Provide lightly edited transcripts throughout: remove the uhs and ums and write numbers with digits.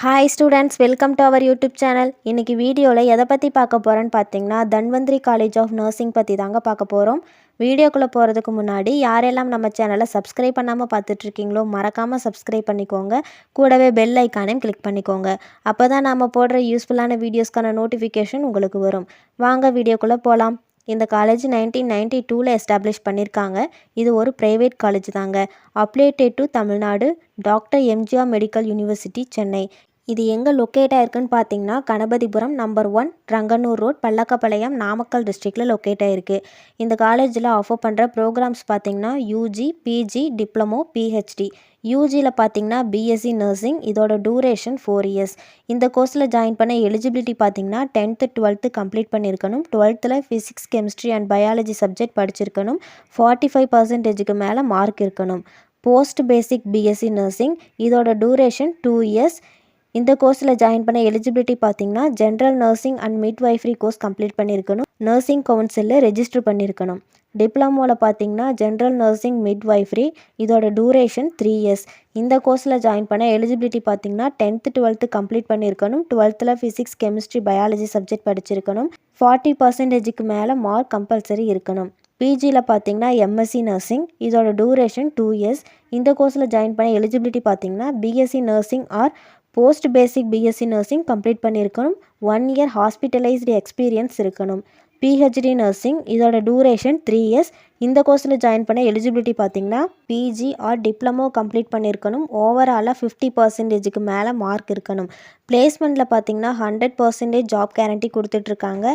Hi students, welcome to our YouTube channel. இன்றைக்கி வீடியோவில் எதை பற்றி பார்க்க போகிறோன்னு பார்த்தீங்கன்னா, தன்வந்திரி காலேஜ் ஆஃப் நர்சிங் பற்றி தாங்க பார்க்க போகிறோம். வீடியோக்குள்ளே போகிறதுக்கு முன்னாடி யாரெல்லாம் நம்ம சேனலை சப்ஸ்கிரைப் பண்ணாமல் பார்த்துட்ருக்கீங்களோ மறக்காமல் சப்ஸ்கிரைப் பண்ணிக்கோங்க. கூடவே பெல் ஐக்கானையும் கிளிக் பண்ணிக்கோங்க. அப்போ தான் நம்ம போடுற யூஸ்ஃபுல்லான வீடியோஸ்க்கான நோட்டிஃபிகேஷன் உங்களுக்கு வரும். வாங்க வீடியோக்குள்ளே போகலாம். இந்த காலேஜ் 1992 எஸ்டாப்ளிஷ் பண்ணியிருக்காங்க. இது ஒரு ப்ரைவேட் காலேஜ் தாங்க. Affiliated to Tamil Nadu doctor MGR medical university, Chennai. இது எங்கே லொக்கேட் ஆயிருக்குன்னு பார்த்தீங்கன்னா, கணபதிபுரம் நம்பர் 1 ரங்கனூர் ரோட், பல்லக்கப்பாளையம், நாமக்கல் டிஸ்ட்ரிக்டில் லொக்கேட் ஆயிருக்கு. இந்த காலேஜில் ஆஃபர் பண்ணுற ப்ரோக்ராம்ஸ் பார்த்தீங்கன்னா யூஜி, பிஜி, டிப்ளமோ, பிஹெச்டி. யூஜியில் பார்த்தீங்கன்னா பிஎஸ்சி நர்சிங், இதோட டூரேஷன் 4 இயர்ஸ். இந்த கோர்ஸில் ஜாயின் பண்ண எலிஜிபிலிட்டி பார்த்தீங்கன்னா 10th 12th கம்ப்ளீட் பண்ணியிருக்கணும். 12th physics, chemistry and biology subject படிச்சிருக்கணும். 45% மேலே மார்க் இருக்கணும். போஸ்ட் பேசிக் பிஎஸ்சி நர்சிங், இதோட டூரேஷன் 2 இயர்ஸ். இந்த கோர்ஸில் ஜாயின் பண்ண எலிஜிபிலிட்டி பார்த்தீங்கன்னா general nursing and midwifery course complete பண்ணியிருக்கணும். நர்சிங் கவுன்சிலில் ரெஜிஸ்டர் பண்ணியிருக்கணும். டிப்ளமோவில் பார்த்தீங்கன்னா ஜென்ரல் நர்சிங் மிட்வைஃப்ரி, இதோட டூரேஷன் 3 இயர்ஸ். இந்த கோர்ஸில் ஜாயின் பண்ண எலிஜிபிலிட்டி பார்த்தீங்கன்னா 10th 12th கம்ப்ளீட் பண்ணியிருக்கணும். 12th physics, chemistry, biology subject படிச்சிருக்கணும். 40% மேலே மார்க் கம்பல்சரி இருக்கணும். பிஜியில் பார்த்தீங்கன்னா எம்எஸ்சி நர்சிங், இதோட டூரேஷன் 2 இயர்ஸ். இந்த கோர்ஸில் ஜாயின் பண்ண எலிஜிபிலிட்டி பார்த்தீங்கன்னா பிஎஸ்சி நர்சிங் ஆர் போஸ்ட் பேசிக் பிஎஸ்சி நர்சிங் கம்ப்ளீட் பண்ணியிருக்கணும். 1 இயர் ஹாஸ்பிட்டலைஸ்டு எக்ஸ்பீரியன்ஸ் இருக்கணும். பிஹெச்டி நர்சிங், இதோட டூரேஷன் 3 இயர்ஸ். இந்த கோர்ஸில் ஜாயின் பண்ண எலிஜிபிலிட்டி பார்த்தீங்கன்னா பிஜி ஆர் டிப்ளமோ கம்ப்ளீட் பண்ணியிருக்கணும். ஓவராலாக 50% மேலே மார்க் இருக்கணும். பிளேஸ்மெண்ட்டில் பார்த்தீங்கன்னா 100% ஜாப் கேரண்டி கொடுத்துட்ருக்காங்க.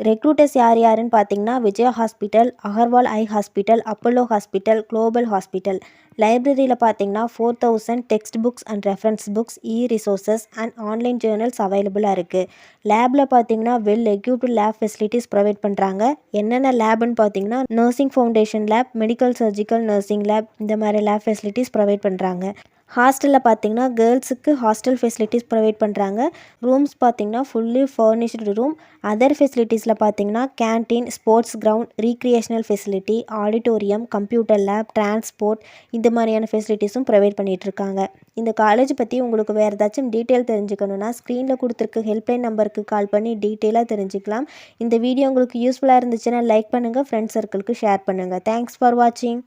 ரெக்ரூட்டர்ஸ் யார் யாருன்னு பார்த்தீங்கன்னா விஜயா ஹாஸ்பிட்டல், அகர்வால் ஐ hospital, Apollo hospital, global hospital. லைப்ரரியில் பார்த்தீங்கன்னா 4000 text books and reference books, resources and online journals அவைலபிளாக இருக்குது. லேபில் பார்த்தீங்கன்னா well equipped lab facilities provide பண்ணுறாங்க. என்னென்ன லேப்னு பார்த்தீங்கன்னா nursing foundation lab, medical surgical nursing lab, இந்த மாதிரி லேப் ஃபெசிலிட்டிஸ் ப்ரொவைட் பண்ணுறாங்க. ஹாஸ்டலில் பார்த்தீங்கன்னா கேர்ள்ஸுக்கு ஹாஸ்டல் ஃபெசிலிட்டிஸ் ப்ரொவைட் பண்ணுறாங்க. ரூம்ஸ் பார்த்தீங்கன்னா ஃபுல்லி ஃபர்னிஷ்டு ரூம். அதர் ஃபெசிலிட்டிஸில் பார்த்தீங்கன்னா canteen, sports ground, recreational facility, auditorium, computer lab, transport, இந்த மாதிரியான ஃபெசிலிட்டிஸும் ப்ரொவைட் பண்ணிகிட்ருக்காங்க. இந்த காலேஜ் பற்றி உங்களுக்கு வேறு ஏதாச்சும் டீட்டெயில் தெரிஞ்சுக்கணுன்னா ஸ்க்ரீனில் கொடுத்துருக்க ஹெல்ப்லைன் நம்பருக்கு கால் பண்ணி டீட்டெயிலாக தெரிஞ்சுக்கலாம். இந்த வீடியோ உங்களுக்கு யூஸ்ஃபுல்லாக இருந்துச்சுன்னா லைக் பண்ணுங்கள், ஃப்ரெண்ட்ஸ் சர்க்கிளுக்கு ஷேர் பண்ணுங்கள். தேங்க்ஸ் ஃபார் வாட்சிங்.